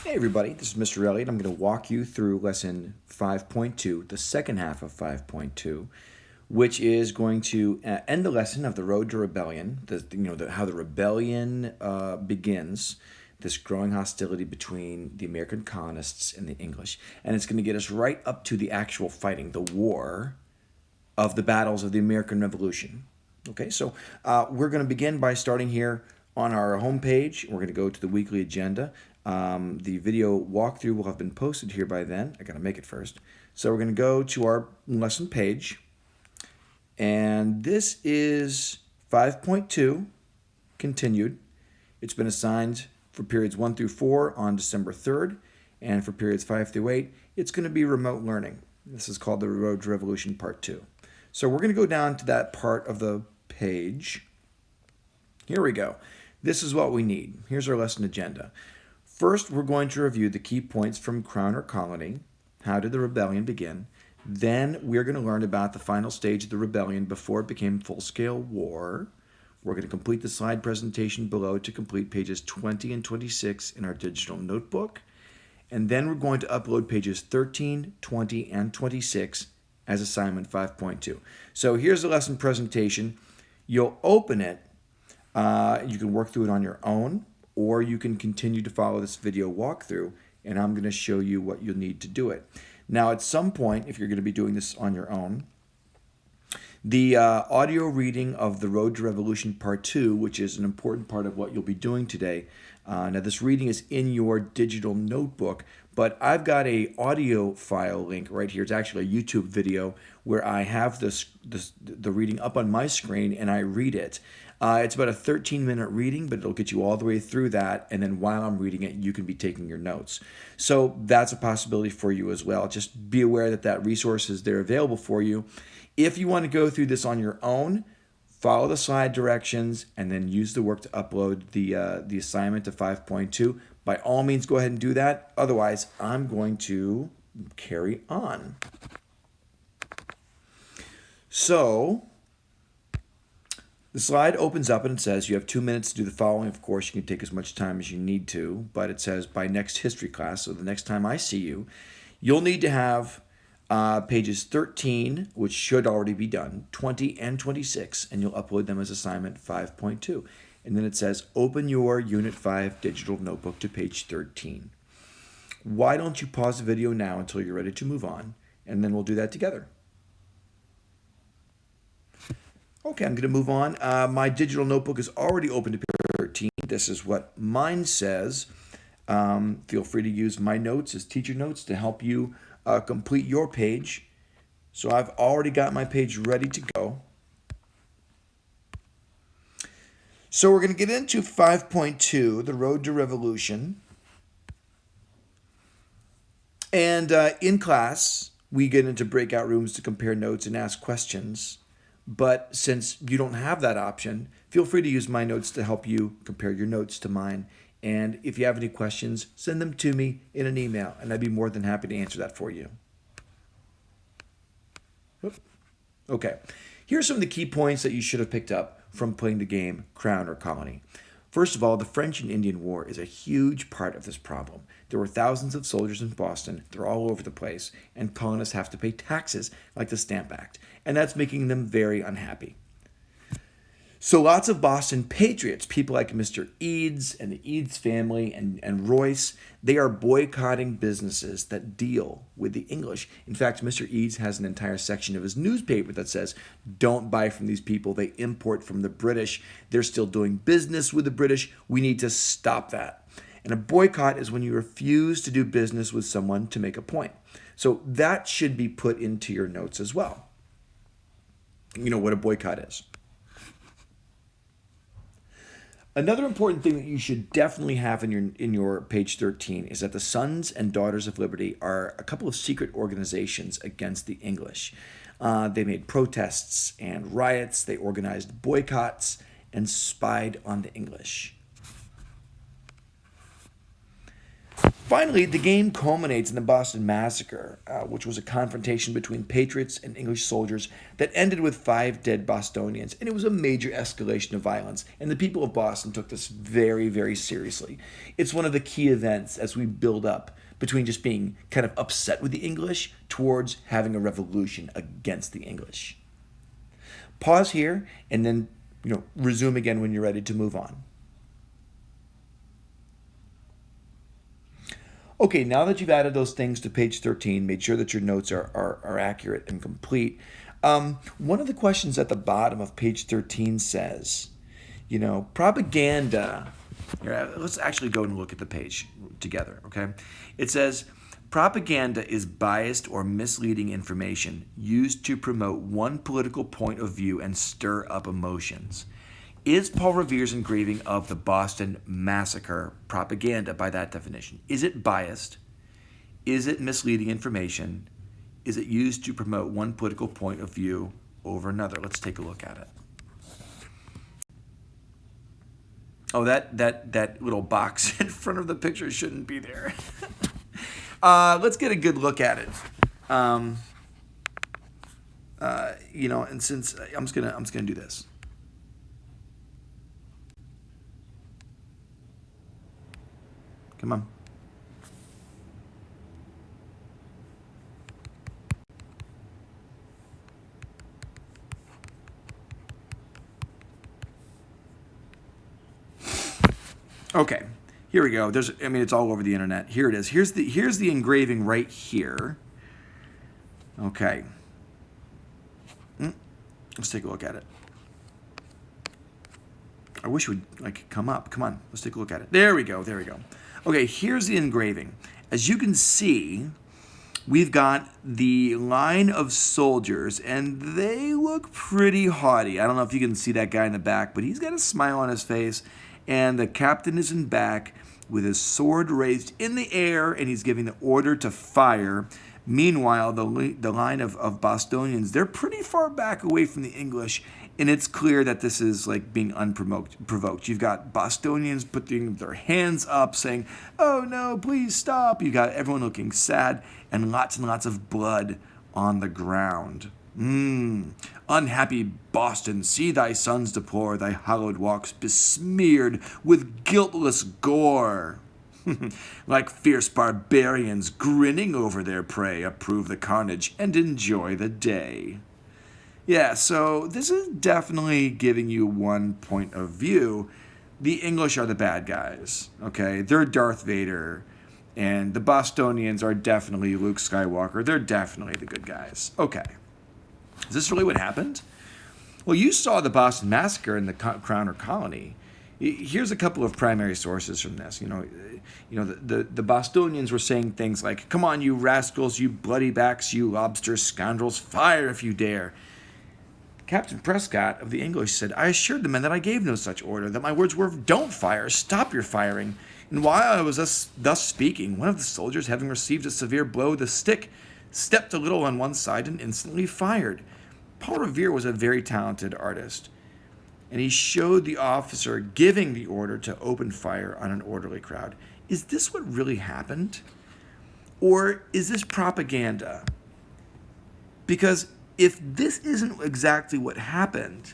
Hey everybody, this is Mr. Elliott. I'm going to walk you through lesson 5.2, the second half of 5.2, which is going to end the lesson of the road to rebellion, how the rebellion begins, this growing hostility between the American colonists and the English. And it's going to get us right up to the actual fighting, the war of the battles of the American Revolution. Okay, so we're going to begin by starting here on our homepage. We're going to go to the weekly agenda. The video walkthrough will have been posted here by then. I got to make it first. So we're going to go to our lesson page. And this is 5.2, continued. It's been assigned for periods 1 through 4 on December 3rd. And for periods 5 through 8, it's going to be remote learning. This is called the Road to Revolution Part 2. So we're going to go down to that part of the page. Here we go. This is what we need. Here's our lesson agenda. First, we're going to review the key points from Crown or Colony. How did the rebellion begin? Then we're going to learn about the final stage of the rebellion before it became full-scale war. We're going to complete the slide presentation below to complete pages 20 and 26 in our digital notebook. And then we're going to upload pages 13, 20, and 26 as assignment 5.2. So here's the lesson presentation. You'll open it. You can work through it on your own, or you can continue to follow this video walkthrough, and I'm going to show you what you'll need to do it. Now, at some point, if you're going to be doing this on your own, the audio reading of The Road to Revolution Part 2, which is an important part of what you'll be doing today. Now, this reading is in your digital notebook, but I've got a audio file link right here. It's actually a YouTube video where I have the reading up on my screen and I read it. It's about a 13-minute reading, but it'll get you all the way through that, and then while I'm reading it, you can be taking your notes. So that's a possibility for you as well. Just be aware that that resource is there available for you. If you want to go through this on your own, follow the slide directions, and then use the work to upload the assignment to 5.2. By all means, go ahead and do that. Otherwise, I'm going to carry on. So the slide opens up and it says you have 2 minutes to do the following. Of course, you can take as much time as you need to, but it says by next history class, so the next time I see you, you'll need to have pages 13, which should already be done, 20 and 26, and you'll upload them as assignment 5.2. And then it says open your Unit 5 digital notebook to page 13. Why don't you pause the video now until you're ready to move on, and then we'll do that together. Okay, I'm going to move on. My digital notebook is already open to page 13. This is what mine says. Feel free to use my notes as teacher notes to help you complete your page. So I've already got my page ready to go. So we're going to get into 5.2, the Road to Revolution. And in class, we get into breakout rooms to compare notes and ask questions. But since you don't have that option, feel free to use my notes to help you compare your notes to mine. And if you have any questions, send them to me in an email, and I'd be more than happy to answer that for you. Okay, here's some of the key points that you should have picked up from playing the game Crown or Colony. First of all, the French and Indian War is a huge part of this problem. There were thousands of soldiers in Boston. They're all over the place, and colonists have to pay taxes like the Stamp Act, and that's making them very unhappy. So lots of Boston patriots, people like Mr. Eads and the Eads family and Royce, they are boycotting businesses that deal with the English. In fact, Mr. Eads has an entire section of his newspaper that says, don't buy from these people. They import from the British. They're still doing business with the British. We need to stop that. And a boycott is when you refuse to do business with someone to make a point. So that should be put into your notes as well. You know what a boycott is. Another important thing that you should definitely have in your page 13 is that the Sons and Daughters of Liberty are a couple of secret organizations against the English. They made protests and riots, they organized boycotts, and spied on the English. Finally, the game culminates in the Boston Massacre, which was a confrontation between patriots and English soldiers that ended with 5 dead Bostonians. And it was a major escalation of violence. And the people of Boston took this very, very seriously. It's one of the key events as we build up between just being kind of upset with the English towards having a revolution against the English. Pause here and then resume again when you're ready to move on. Okay, now that you've added those things to page 13, made sure that your notes are accurate and complete. One of the questions at the bottom of page 13 says, propaganda. Here, let's actually go and look at the page together, okay? It says, propaganda is biased or misleading information used to promote one political point of view and stir up emotions. Is Paul Revere's engraving of the Boston Massacre propaganda by that definition? Is it biased? Is it misleading information? Is it used to promote one political point of view over another? Let's take a look at it. Oh, that little box in front of the picture shouldn't be there. Let's get a good look at it. And since I'm just gonna do this. Come on. Okay, here we go. It's all over the internet. Here it is. Here's the engraving right here. Okay. Let's take a look at it. I wish it would come up. Come on, let's take a look at it. There we go. Okay, here's the engraving. As you can see, we've got the line of soldiers, and they look pretty haughty. I don't know if you can see that guy in the back, but he's got a smile on his face, and the captain is in back with his sword raised in the air, and he's giving the order to fire. Meanwhile, the line of Bostonians, they're pretty far back away from the English, and it's clear that this is being unprovoked. You've got Bostonians putting their hands up saying, "Oh no, please stop." You've got everyone looking sad and lots of blood on the ground. Unhappy Boston, see thy sons deplore thy hallowed walks besmeared with guiltless gore. Like fierce barbarians grinning over their prey, approve the carnage and enjoy the day. Yeah, so this is definitely giving you one point of view. The English are the bad guys, okay? They're Darth Vader, and the Bostonians are definitely Luke Skywalker. They're definitely the good guys. Okay. Is this really what happened? Well, you saw the Boston Massacre in the Crown or Colony. Here's a couple of primary sources from this. The Bostonians were saying things like, "Come on, you rascals, you bloody backs, you lobster scoundrels, fire if you dare." Captain Prescott of the English said, "I assured the men that I gave no such order, that my words were, 'Don't fire, stop your firing.' And while I was thus speaking, one of the soldiers, having received a severe blow with a stick, stepped a little on one side and instantly fired." Paul Revere was a very talented artist, and he showed the officer giving the order to open fire on an orderly crowd. Is this what really happened? Or is this propaganda? Because if this isn't exactly what happened,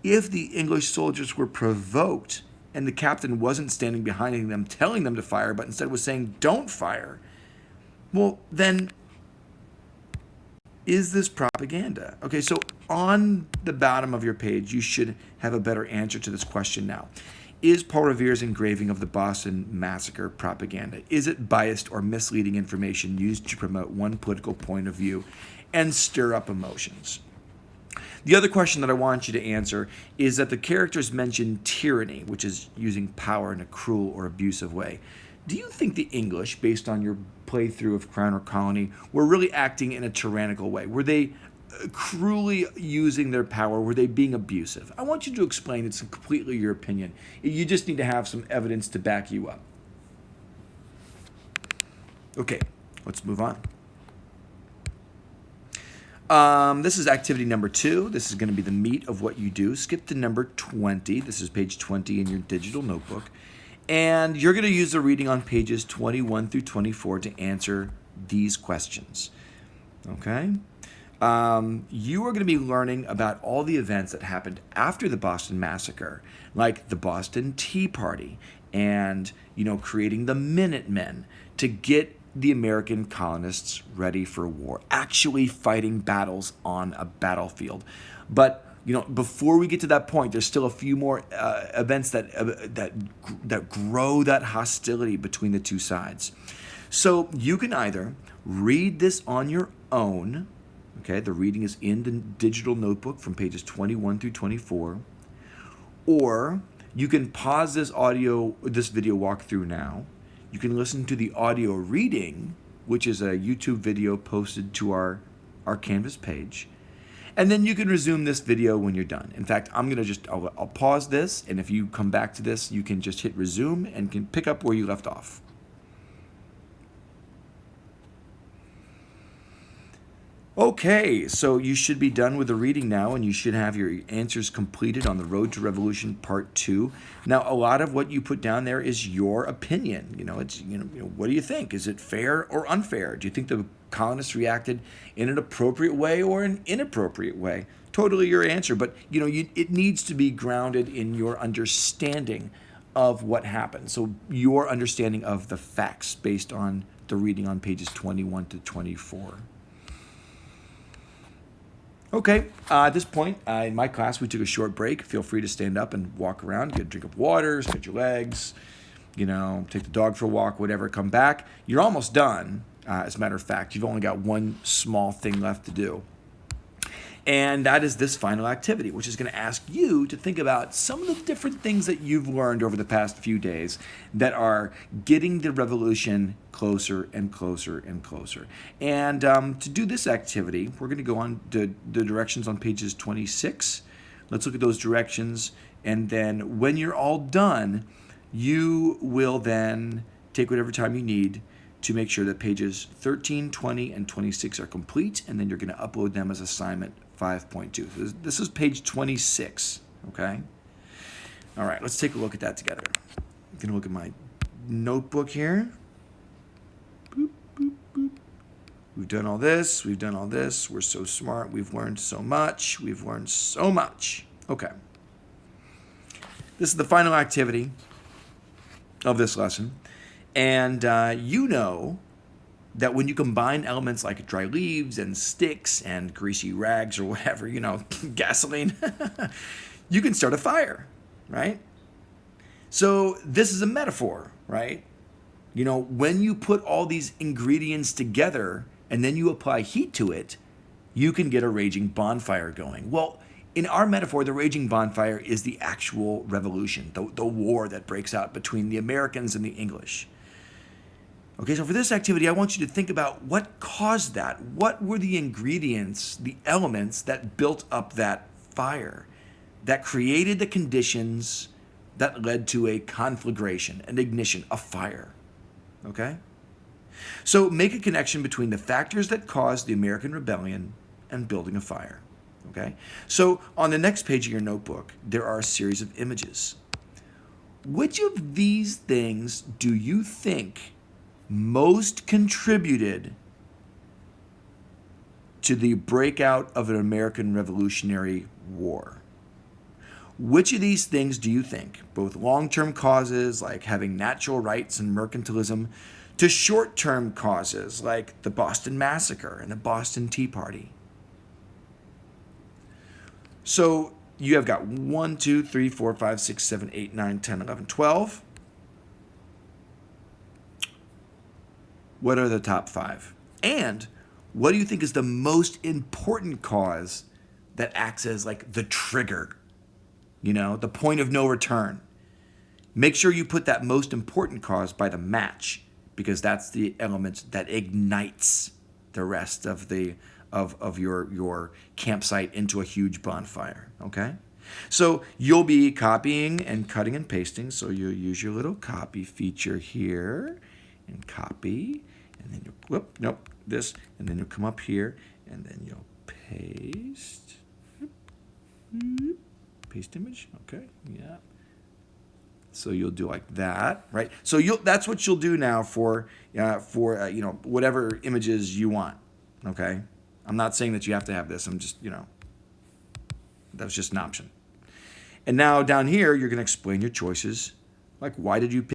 if the English soldiers were provoked and the captain wasn't standing behind them telling them to fire, but instead was saying, "Don't fire," well, then is this propaganda? Okay, so on the bottom of your page, you should have a better answer to this question now. Is Paul Revere's engraving of the Boston Massacre propaganda? Is it biased or misleading information used to promote one political point of view and stir up emotions? The other question that I want you to answer is that the characters mention tyranny, which is using power in a cruel or abusive way. Do you think the English, based on your playthrough of Crown or Colony, were really acting in a tyrannical way? Were they cruelly using their power? Were they being abusive? I want you to explain. It's completely your opinion. You just need to have some evidence to back you up. Okay, let's move on. This is activity number 2. This is going to be the meat of what you do. Skip to number 20. This is page 20 in your digital notebook. And you're going to use the reading on pages 21 through 24 to answer these questions. Okay? You are going to be learning about all the events that happened after the Boston Massacre, like the Boston Tea Party and, creating the Minutemen to get the American colonists ready for war, actually fighting battles on a battlefield. But before we get to that point, there's still a few more events that grow that hostility between the two sides. So you can either read this on your own. Okay, the reading is in the digital notebook from pages 21 through 24, or you can pause this video walkthrough now. You can listen to the audio reading, which is a YouTube video posted to our Canvas page. And then you can resume this video when you're done. In fact, I'll pause this, and if you come back to this, you can just hit resume and can pick up where you left off. Okay, so you should be done with the reading now, and you should have your answers completed on the Road to Revolution Part 2. Now, a lot of what you put down there is your opinion. What do you think? Is it fair or unfair? Do you think the colonists reacted in an appropriate way or an inappropriate way? Totally your answer, but it needs to be grounded in your understanding of what happened. So your understanding of the facts based on the reading on pages 21 to 24. Okay, at this point in my class, we took a short break. Feel free to stand up and walk around, get a drink of water, stretch your legs, take the dog for a walk, whatever, come back. You're almost done, as a matter of fact. You've only got one small thing left to do. And that is this final activity, which is going to ask you to think about some of the different things that you've learned over the past few days that are getting the revolution closer and closer and closer. And to do this activity, we're going to go on to the directions on pages 26. Let's look at those directions. And then when you're all done, you will then take whatever time you need to make sure that pages 13, 20, and 26 are complete. And then you're going to upload them as assignment 5.2. This is page 26, okay? All right, let's take a look at that together. I'm going to look at my notebook here. Boop, boop, boop. We've done all this. We've done all this. We're so smart. We've learned so much. We've learned so much. Okay. This is the final activity of this lesson. And you know that when you combine elements like dry leaves and sticks and greasy rags or whatever, gasoline, you can start a fire, right? So this is a metaphor, right? When you put all these ingredients together and then you apply heat to it, you can get a raging bonfire going. Well, in our metaphor, the raging bonfire is the actual revolution, the war that breaks out between the Americans and the English. Okay, so for this activity, I want you to think about what caused that. What were the ingredients, the elements that built up that fire, that created the conditions that led to a conflagration, an ignition, a fire? Okay? So make a connection between the factors that caused the American Rebellion and building a fire. Okay? So on the next page of your notebook, there are a series of images. Which of these things do you think most contributed to the breakout of an American Revolutionary War? Which of these things do you think, both long-term causes like having natural rights and mercantilism, to short-term causes like the Boston Massacre and the Boston Tea Party? So you have got 1, 2, 3, 4, 5, 6, 7, 8, 9, 10, 11, 12. What are the top 5? And what do you think is the most important cause that acts as like the trigger? The point of no return. Make sure you put that most important cause by the match, because that's the element that ignites the rest of your campsite into a huge bonfire. Okay? So you'll be copying and cutting and pasting. So you'll use your little copy feature here and copy. And then this, and then you'll come up here, and then you'll paste. Paste image, okay, yeah. So you'll do like that, right? So that's what you'll do now for whatever images you want. Okay, I'm not saying that you have to have this. I'm just that's just an option. And now down here, you're going to explain your choices. Like, why did you pick